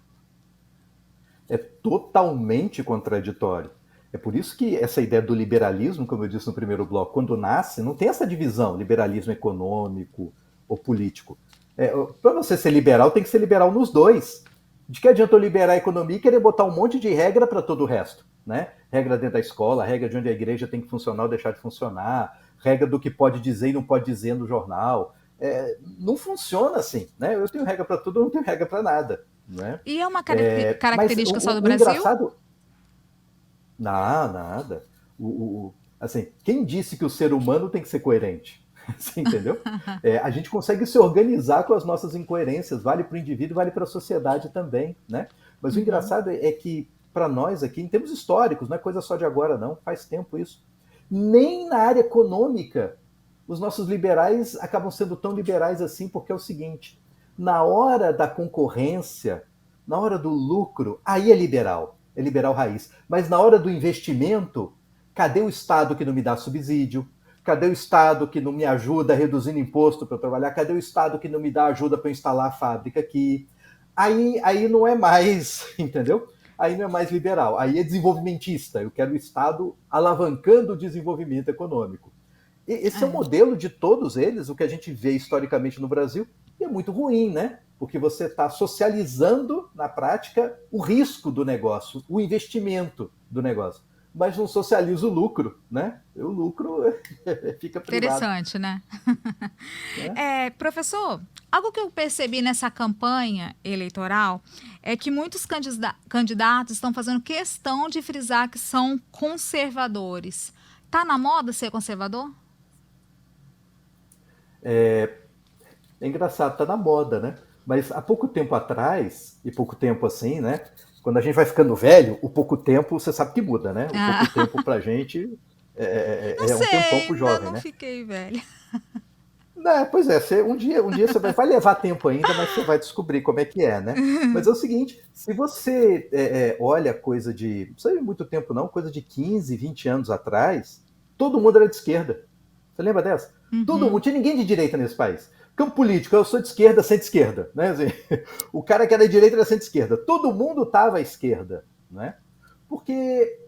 É totalmente contraditório. É por isso que essa ideia do liberalismo, como eu disse no primeiro bloco, quando nasce, não tem essa divisão, liberalismo econômico ou político. Para você ser liberal, tem que ser liberal nos dois. De que adianta eu liberar a economia e querer botar um monte de regra para todo o resto? né? Regra dentro da escola, regra de onde a igreja tem que funcionar ou deixar de funcionar, regra do que pode dizer e não pode dizer no jornal. Não funciona assim, né? Eu tenho regra para tudo, eu não tenho regra para nada, né? E é uma Mas característica só do o Brasil? engraçado, nada. Assim, quem disse que o ser humano tem que ser coerente? Você entendeu? A gente consegue se organizar com as nossas incoerências, vale para o indivíduo, vale para a sociedade também, né? Mas o Uhum. engraçado é que, para nós aqui, em termos históricos, não é coisa só de agora, não, faz tempo isso. Nem na área econômica, os nossos liberais acabam sendo tão liberais assim, porque é o seguinte: na hora da concorrência, na hora do lucro, aí é liberal raiz. Mas na hora do investimento, cadê o Estado que não me dá subsídio? Cadê o Estado que não me ajuda reduzindo imposto para eu trabalhar? Cadê o Estado que não me dá ajuda para eu instalar a fábrica aqui? Aí não é mais, entendeu? Aí não é mais liberal, aí é desenvolvimentista. Eu quero o Estado alavancando o desenvolvimento econômico. E esse é o É. modelo de todos eles, o que a gente vê historicamente no Brasil, e é muito ruim, né? Porque você está socializando, na prática, o risco do negócio, o investimento do negócio. Mas não socializa o lucro, né? O lucro fica privado. Interessante, né? Né? Professor, algo que eu percebi nessa campanha eleitoral é que muitos candidatos estão fazendo questão de frisar que são conservadores. Tá na moda ser conservador? É engraçado, tá na moda, né? Mas há pouco tempo atrás, e pouco tempo assim, né? Quando a gente vai ficando velho, o pouco tempo você sabe que muda, né? O pouco Ah, tempo pra gente não é um tempão sei, pro ainda jovem, não né? fiquei velha. Pois é, um dia você vai levar tempo ainda, mas você vai descobrir como é que é, né? Mas é o seguinte, se você olha coisa de, não sei muito tempo não, coisa de 15, 20 anos atrás, todo mundo era de esquerda. Você lembra dessa? Todo mundo, Uhum, tinha ninguém de direita nesse país. Campo político, eu sou de esquerda, centro-esquerda, né? Assim, o cara que era de direita era centro-esquerda. Todo mundo estava à esquerda, né? Porque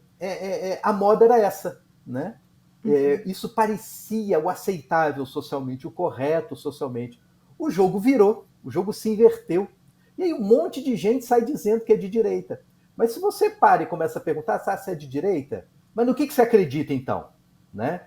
a moda era essa, né? uhum. Isso parecia o aceitável socialmente, o correto socialmente. O jogo virou, o jogo se inverteu. E aí um monte de gente sai dizendo que é de direita. Mas se você para e começa a perguntar, se é de direita? Mas no que você acredita então? Né?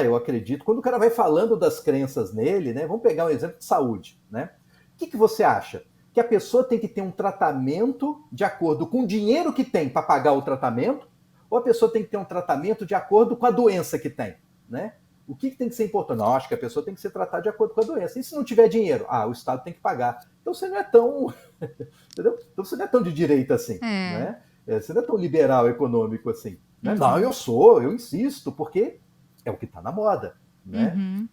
Eu acredito. Quando o cara vai falando das crenças nele, né? Vamos pegar um exemplo de saúde, né? O que você acha? Que a pessoa tem que ter um tratamento de acordo com o dinheiro que tem para pagar o tratamento, ou a pessoa tem que ter um tratamento de acordo com a doença que tem, né? O que tem que ser importante? Não, acho que a pessoa tem que ser tratada de acordo com a doença. E se não tiver dinheiro? O Estado tem que pagar. Então você não é tão, entendeu? Então você não é tão de direita assim, É. né? Você não é tão liberal econômico assim. Né? Não, Uhum, eu insisto, porque é o que está na moda, né? uhum.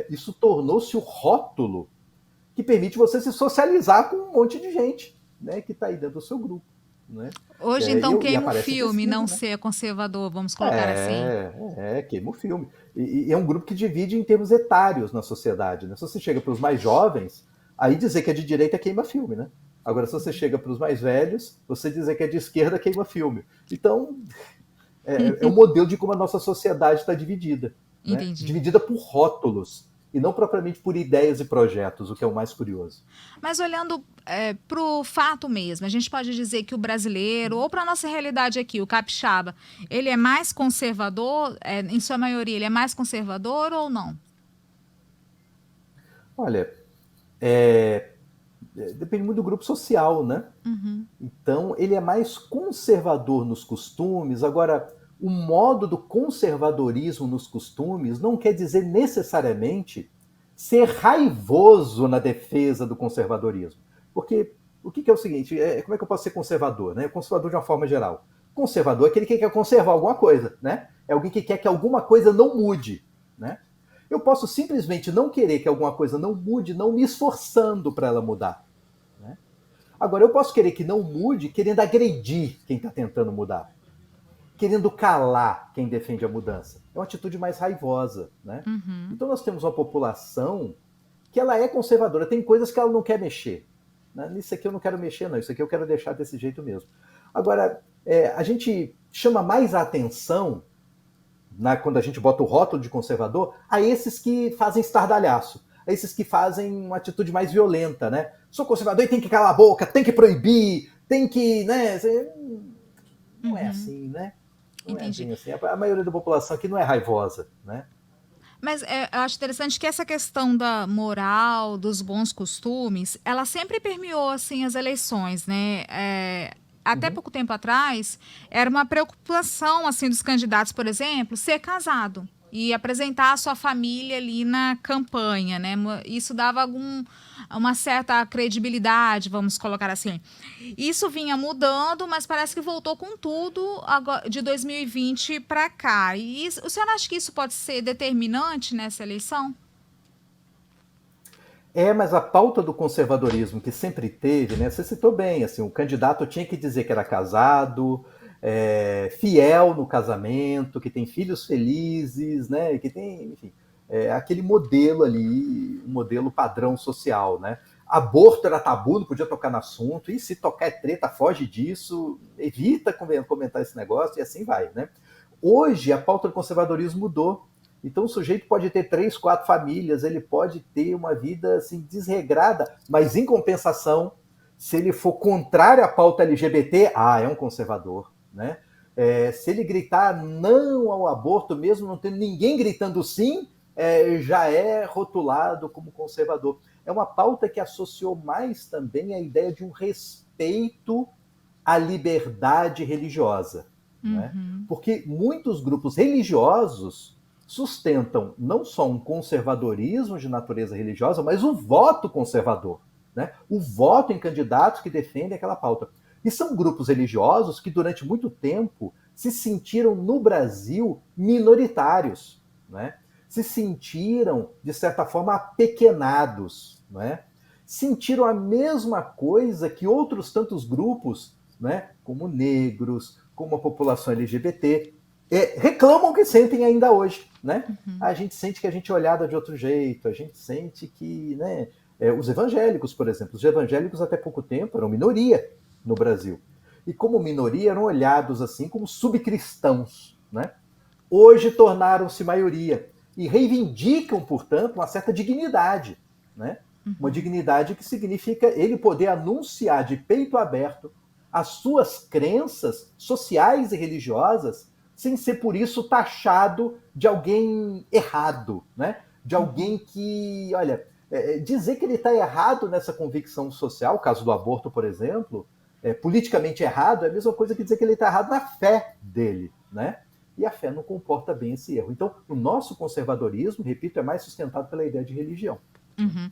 Isso tornou-se o rótulo que permite você se socializar com um monte de gente, né? Que está aí dentro do seu grupo, né? Hoje, então, E queima o aparece em filme pesquisa, não né? ser conservador, vamos colocar assim. Queima o filme. E é um grupo que divide em termos etários na sociedade. Né? Se você chega para os mais jovens, aí dizer que é de direita queima filme, né? Agora, se você chega para os mais velhos, você dizer que é de esquerda queima filme. Então, é o modelo de como a nossa sociedade está dividida. Né? Entendi. Dividida por rótulos, e não propriamente por ideias e projetos, o que é o mais curioso. Mas olhando para o fato mesmo, a gente pode dizer que o brasileiro, ou para a nossa realidade aqui, o capixaba, ele é mais conservador, em sua maioria, ele é mais conservador ou não? Olha, depende muito do grupo social, né? Uhum. Então, ele é mais conservador nos costumes. Agora, o modo do conservadorismo nos costumes não quer dizer necessariamente ser raivoso na defesa do conservadorismo. Porque o que é o seguinte? Como é que eu posso ser conservador? Né? Conservador de uma forma geral. Conservador é aquele que quer conservar alguma coisa. Né? É alguém que quer que alguma coisa não mude. Né? Eu posso simplesmente não querer que alguma coisa não mude, não me esforçando para ela mudar. Né? Agora, eu posso querer que não mude querendo agredir quem está tentando mudar, querendo calar quem defende a mudança. É uma atitude mais raivosa. Né? Uhum. Então, nós temos uma população que ela é conservadora, tem coisas que ela não quer mexer. Né? Nisso aqui eu não quero mexer, não. Isso aqui eu quero deixar desse jeito mesmo. Agora, a gente chama mais a atenção, quando a gente bota o rótulo de conservador, a esses que fazem estardalhaço, a esses que fazem uma atitude mais violenta, né? Sou conservador e tem que calar a boca, tem que proibir, tem que, né? Não é Uhum. assim, né? Não é entendi. bem assim. A maioria da população aqui não é raivosa, né? Mas eu acho interessante que essa questão da moral, dos bons costumes, ela sempre permeou assim as eleições, né? Até Uhum. pouco tempo atrás, era uma preocupação assim dos candidatos, por exemplo, ser casado e apresentar a sua família ali na campanha, né? Isso dava uma certa credibilidade, vamos colocar assim. Isso vinha mudando, mas parece que voltou com tudo agora, de 2020 para cá. E o senhor acha que isso pode ser determinante nessa eleição? Mas a pauta do conservadorismo que sempre teve, né? Você citou bem, assim, o candidato tinha que dizer que era casado, fiel no casamento, que tem filhos felizes, né? Que tem, enfim, aquele modelo ali, um modelo padrão social, né? Aborto era tabu, não podia tocar no assunto, e se tocar é treta, foge disso, evita comentar esse negócio, e assim vai, né? Hoje, a pauta do conservadorismo mudou. Então, o sujeito pode ter 3, 4 famílias, ele pode ter uma vida assim, desregrada, mas em compensação, se ele for contrário à pauta LGBT, é um conservador. Né? Se ele gritar não ao aborto, mesmo não tendo ninguém gritando sim, já é rotulado como conservador. É uma pauta que associou mais também a ideia de um respeito à liberdade religiosa. Né? Uhum. Porque muitos grupos religiosos sustentam não só um conservadorismo de natureza religiosa, mas o voto conservador. Né? O voto em candidatos que defendem aquela pauta. E são grupos religiosos que, durante muito tempo, se sentiram no Brasil minoritários. Né? Se sentiram, de certa forma, apequenados. Né? Sentiram a mesma coisa que outros tantos grupos, né, como negros, como a população LGBT, reclamam que sentem ainda hoje. Né? Uhum. A gente sente que a gente é olhada de outro jeito, a gente sente que, né, os evangélicos, por exemplo, os evangélicos até pouco tempo eram minoria no Brasil. E como minoria eram olhados assim como subcristãos. Né? Hoje tornaram-se maioria e reivindicam, portanto, uma certa dignidade. Né? Uma Uhum. dignidade que significa ele poder anunciar de peito aberto as suas crenças sociais e religiosas sem ser por isso taxado de alguém errado, né? De Uhum. alguém que, olha, dizer que ele está errado nessa convicção social, caso do aborto, por exemplo, politicamente errado, é a mesma coisa que dizer que ele está errado na fé dele, né? E a fé não comporta bem esse erro. Então, o nosso conservadorismo, repito, é mais sustentado pela ideia de religião. Né? Uhum.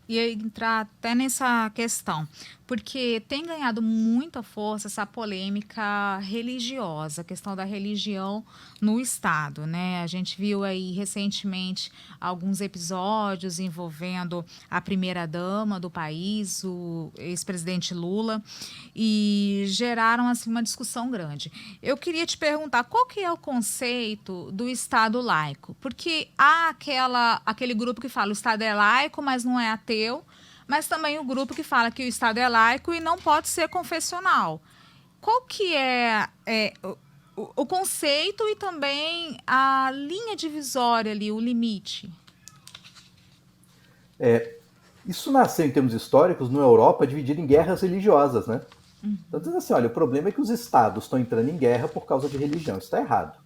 E entrar até nessa questão, porque tem ganhado muita força essa polêmica religiosa, a questão da religião no Estado, né? A gente viu aí recentemente alguns episódios envolvendo a primeira-dama do país, o ex-presidente Lula, e geraram assim uma discussão grande. Eu queria te perguntar qual que é o conceito do Estado laico, porque há aquele grupo que fala o Estado é laico, mas não é ateu, mas também o grupo que fala que o Estado é laico e não pode ser confessional. Qual que é o conceito e também a linha divisória ali, o limite? Isso nasceu em termos históricos na Europa dividida em guerras religiosas, né? Então diz assim, olha, o problema é que os estados estão entrando em guerra por causa de religião. Isso está errado.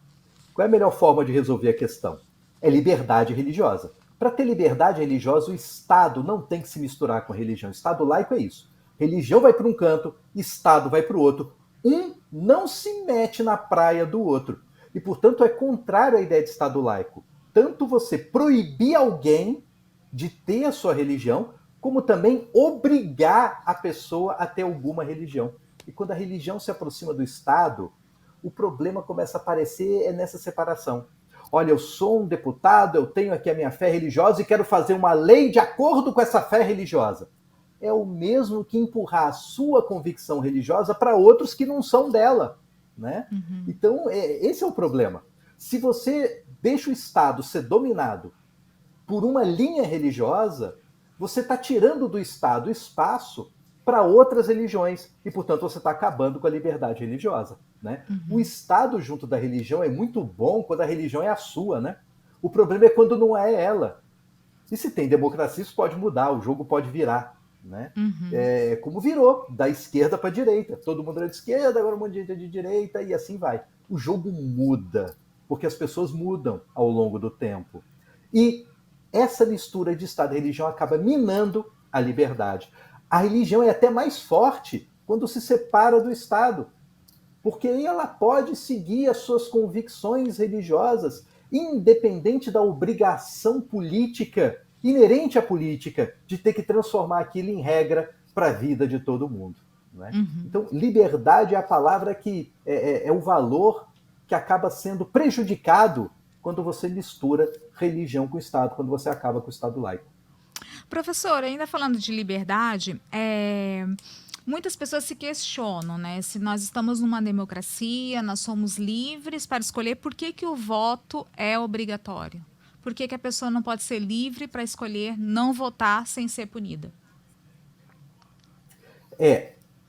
Qual é a melhor forma de resolver a questão? É liberdade religiosa. Para ter liberdade religiosa, o Estado não tem que se misturar com a religião. Estado laico é isso. Religião vai para um canto, Estado vai para o outro. Um não se mete na praia do outro. E, portanto, é contrário à ideia de Estado laico. Tanto você proibir alguém de ter a sua religião, como também obrigar a pessoa a ter alguma religião. E quando a religião se aproxima do Estado, o problema começa a aparecer nessa separação. Olha, eu sou um deputado, eu tenho aqui a minha fé religiosa e quero fazer uma lei de acordo com essa fé religiosa. É o mesmo que empurrar a sua convicção religiosa para outros que não são dela. Né? Uhum. Então, esse é o problema. Se você deixa o Estado ser dominado por uma linha religiosa, você está tirando do Estado espaço para outras religiões e, portanto, você está acabando com a liberdade religiosa. Né? O Uhum. Estado junto da religião é muito bom quando a religião é a sua. Né? O problema é quando não é ela. E se tem democracia, isso pode mudar, o jogo pode virar. Né? Uhum. Como virou, da esquerda para a direita. Todo mundo era de esquerda, agora um monte de gente é de direita, e assim vai. o jogo muda, porque as pessoas mudam ao longo do tempo. E essa mistura de Estado e religião acaba minando a liberdade. A religião é até mais forte quando se separa do Estado, porque aí ela pode seguir as suas convicções religiosas, independente da obrigação política, inerente à política, de ter que transformar aquilo em regra para a vida de todo mundo. Não é? Uhum. Então, liberdade é a palavra que é o valor que acaba sendo prejudicado quando você mistura religião com o Estado, quando você acaba com o Estado laico. Professor, ainda falando de liberdade, muitas pessoas se questionam, né? Se nós estamos numa democracia, nós somos livres para escolher, por que que o voto é obrigatório? Por que que a pessoa não pode ser livre para escolher não votar sem ser punida?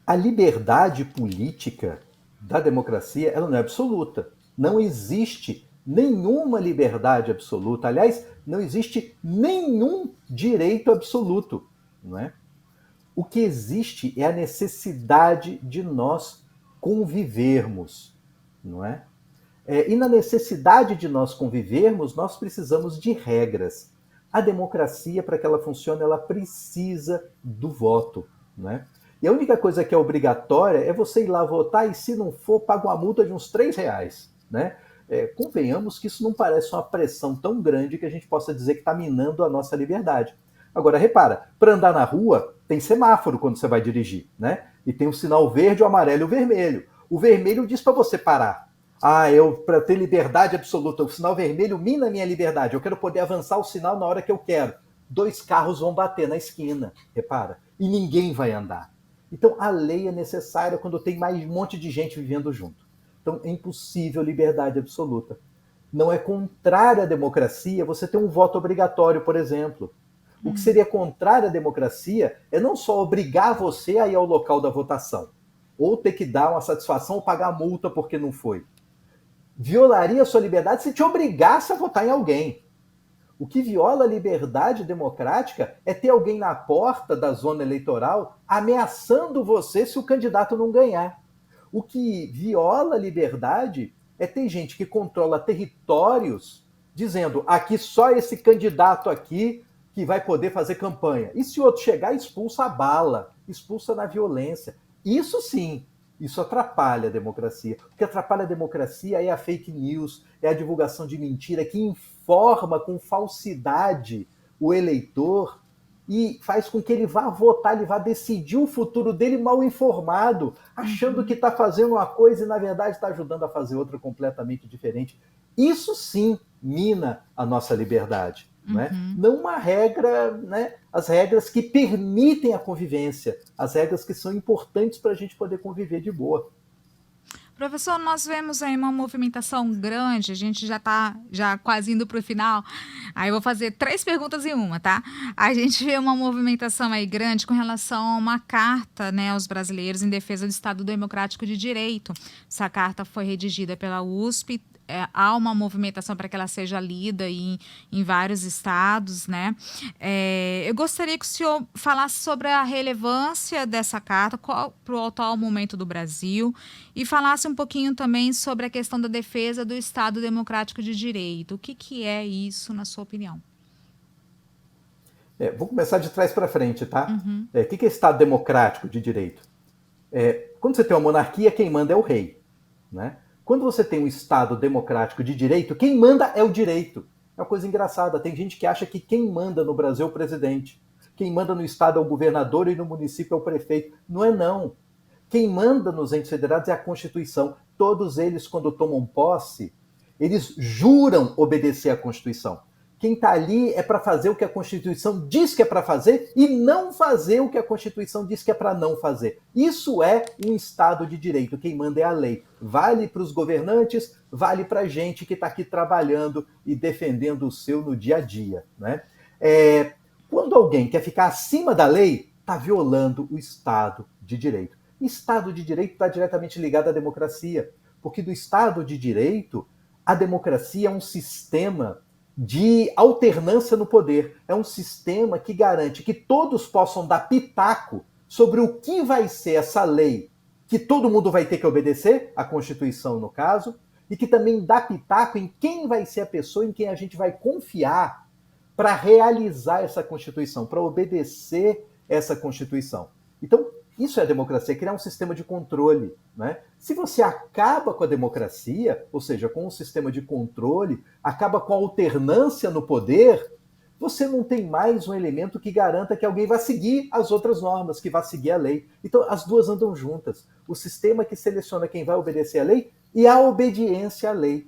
A liberdade política da democracia, ela não é absoluta. Não existe nenhuma liberdade absoluta. Aliás, não existe nenhum direito absoluto, não é? O que existe é a necessidade de nós convivermos, não é? E na necessidade de nós convivermos, nós precisamos de regras. A democracia, para que ela funcione, ela precisa do voto, né? E a única coisa que é obrigatória é você ir lá votar e, se não for, paga uma multa de uns R$ 3, né? Convenhamos que isso não parece uma pressão tão grande que a gente possa dizer que está minando a nossa liberdade. Agora, repara, para andar na rua, tem semáforo quando você vai dirigir, né? E tem o sinal verde, o amarelo e o vermelho. O vermelho diz para você parar. Para ter liberdade absoluta, o sinal vermelho mina a minha liberdade. Eu quero poder avançar o sinal na hora que eu quero. 2 carros vão bater na esquina, repara, e ninguém vai andar. Então, a lei é necessária quando tem mais um monte de gente vivendo junto. Então, é impossível liberdade absoluta. Não é contrário à democracia você ter um voto obrigatório, por exemplo. O que seria contrário à democracia é não só obrigar você a ir ao local da votação, ou ter que dar uma satisfação ou pagar multa porque não foi. Violaria a sua liberdade se te obrigasse a votar em alguém. O que viola a liberdade democrática é ter alguém na porta da zona eleitoral ameaçando você se o candidato não ganhar. O que viola a liberdade é ter gente que controla territórios dizendo aqui só esse candidato aqui que vai poder fazer campanha. E se o outro chegar, expulsa a bala, expulsa na violência. Isso sim, isso atrapalha a democracia. O que atrapalha a democracia é a fake news, é a divulgação de mentira que informa com falsidade o eleitor e faz com que ele vá votar, ele vá decidir o futuro dele mal informado, achando que está fazendo uma coisa e, na verdade, está ajudando a fazer outra completamente diferente. Isso sim mina a nossa liberdade. Né? Não uma regra, né? As regras que permitem a convivência, as regras que são importantes para a gente poder conviver de boa. Professor, nós vemos aí uma movimentação grande, a gente já está quase indo para o final, aí eu vou fazer 3 perguntas em uma, tá? A gente vê uma movimentação aí grande com relação a uma carta, né, aos brasileiros em defesa do Estado Democrático de Direito. Essa carta foi redigida pela USP, há uma movimentação para que ela seja lida em vários estados, né? Eu gostaria que o senhor falasse sobre a relevância dessa carta para o atual momento do Brasil e falasse um pouquinho também sobre a questão da defesa do Estado Democrático de Direito. O que é isso, na sua opinião? Vou começar de trás para frente, tá? O que é Estado Democrático de Direito? Quando você tem uma monarquia, quem manda é o rei, né? Quando você tem um Estado democrático de direito, quem manda é o direito. É uma coisa engraçada. Tem gente que acha que quem manda no Brasil é o presidente. Quem manda no Estado é o governador e no município é o prefeito. Não é, não. Quem manda nos entes federados é a Constituição. Todos eles, quando tomam posse, eles juram obedecer à Constituição. Quem está ali é para fazer o que a Constituição diz que é para fazer e não fazer o que a Constituição diz que é para não fazer. Isso é um Estado de direito. Quem manda é a lei. Vale para os governantes, vale para a gente que está aqui trabalhando e defendendo o seu no dia a dia. Né? Quando alguém quer ficar acima da lei, está violando o Estado de direito. Estado de direito está diretamente ligado à democracia, porque do Estado de direito, a democracia é um sistema de alternância no poder. É um sistema que garante que todos possam dar pitaco sobre o que vai ser essa lei que todo mundo vai ter que obedecer, a Constituição no caso, e que também dá pitaco em quem vai ser a pessoa em quem a gente vai confiar para realizar essa Constituição, para obedecer essa Constituição. Então, isso é a democracia, criar um sistema de controle. Né? Se você acaba com a democracia, ou seja, com um sistema de controle, acaba com a alternância no poder, você não tem mais um elemento que garanta que alguém vai seguir as outras normas, que vai seguir a lei. Então, as duas andam juntas. O sistema que seleciona quem vai obedecer à lei e a obediência à lei.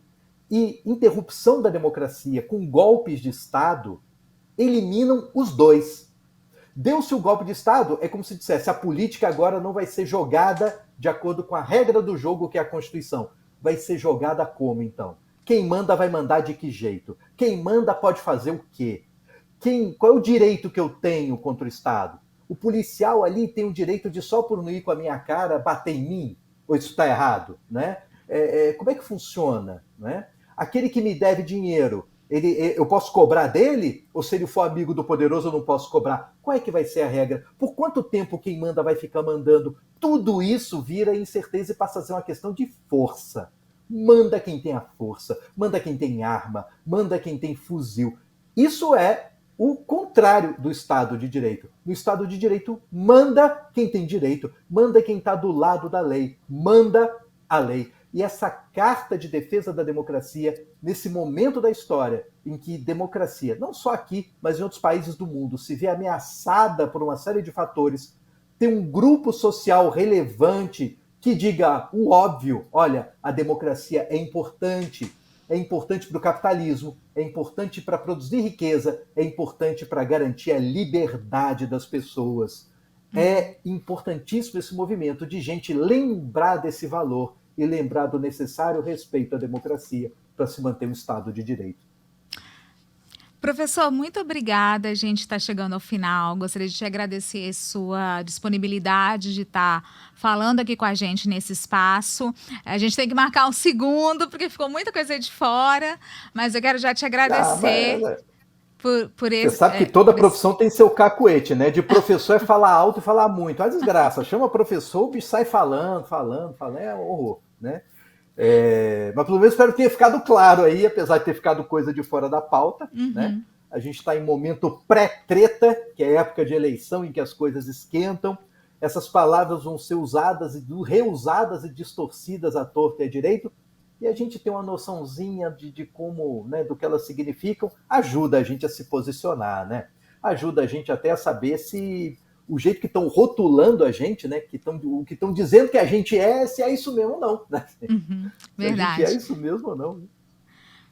E interrupção da democracia com golpes de Estado eliminam os dois. Deu-se o golpe de Estado, é como se dissesse, a política agora não vai ser jogada de acordo com a regra do jogo, que é a Constituição. Vai ser jogada como, então? Quem manda vai mandar de que jeito? Quem manda pode fazer o quê? Qual é o direito que eu tenho contra o Estado? O policial ali tem o direito de só por não ir com a minha cara bater em mim? Ou isso está errado? Né? Como é que funciona? Né? Aquele que me deve dinheiro, eu posso cobrar dele? Ou se ele for amigo do poderoso, eu não posso cobrar? Qual é que vai ser a regra? Por quanto tempo quem manda vai ficar mandando? Tudo isso vira incerteza e passa a ser uma questão de força. Manda quem tem a força, manda quem tem arma, manda quem tem fuzil. Isso é o contrário do Estado de Direito. No Estado de Direito, manda quem tem direito, manda quem está do lado da lei, manda a lei. E essa carta de defesa da democracia, nesse momento da história em que democracia, não só aqui, mas em outros países do mundo, se vê ameaçada por uma série de fatores, tem um grupo social relevante que diga o óbvio, olha, a democracia é importante para o capitalismo, é importante para produzir riqueza, é importante para garantir a liberdade das pessoas. É importantíssimo esse movimento de gente lembrar desse valor e lembrar do necessário respeito à democracia para se manter um Estado de Direito. Professor, muito obrigada. A gente está chegando ao final. Gostaria de te agradecer sua disponibilidade de estar falando aqui com a gente nesse espaço. A gente tem que marcar um segundo, porque ficou muita coisa aí de fora, mas eu quero já te agradecer por Você esse. sabe que toda profissão tem seu cacuete, né? De professor é falar alto e falar muito. A desgraça, chama professor, o bicho sai falando, é um horror, né? Mas pelo menos espero que tenha ficado claro aí, apesar de ter ficado coisa de fora da pauta, né? A gente está em momento pré-treta, que é a época de eleição em que as coisas esquentam. Essas palavras vão ser usadas e reusadas e distorcidas à torta e à direito, e a gente tem uma noçãozinha de como, né, do que elas significam, ajuda a gente a se posicionar, né? Ajuda a gente até a saber se o jeito que estão rotulando a gente, né, o que estão dizendo que a gente se é isso mesmo ou não, né? Verdade. Se a gente é isso mesmo ou não.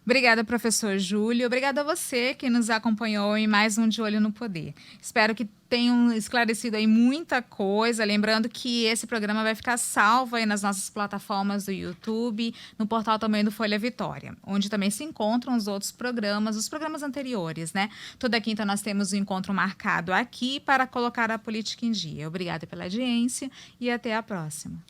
Obrigada, professor Júlio. Obrigada a você que nos acompanhou em mais um De Olho no Poder. Espero que tenham esclarecido aí muita coisa. Lembrando que esse programa vai ficar salvo aí nas nossas plataformas do YouTube, no portal também do Folha Vitória, onde também se encontram os outros programas, os programas anteriores, né? Toda quinta nós temos um encontro marcado aqui para colocar a política em dia. Obrigada pela audiência e até a próxima.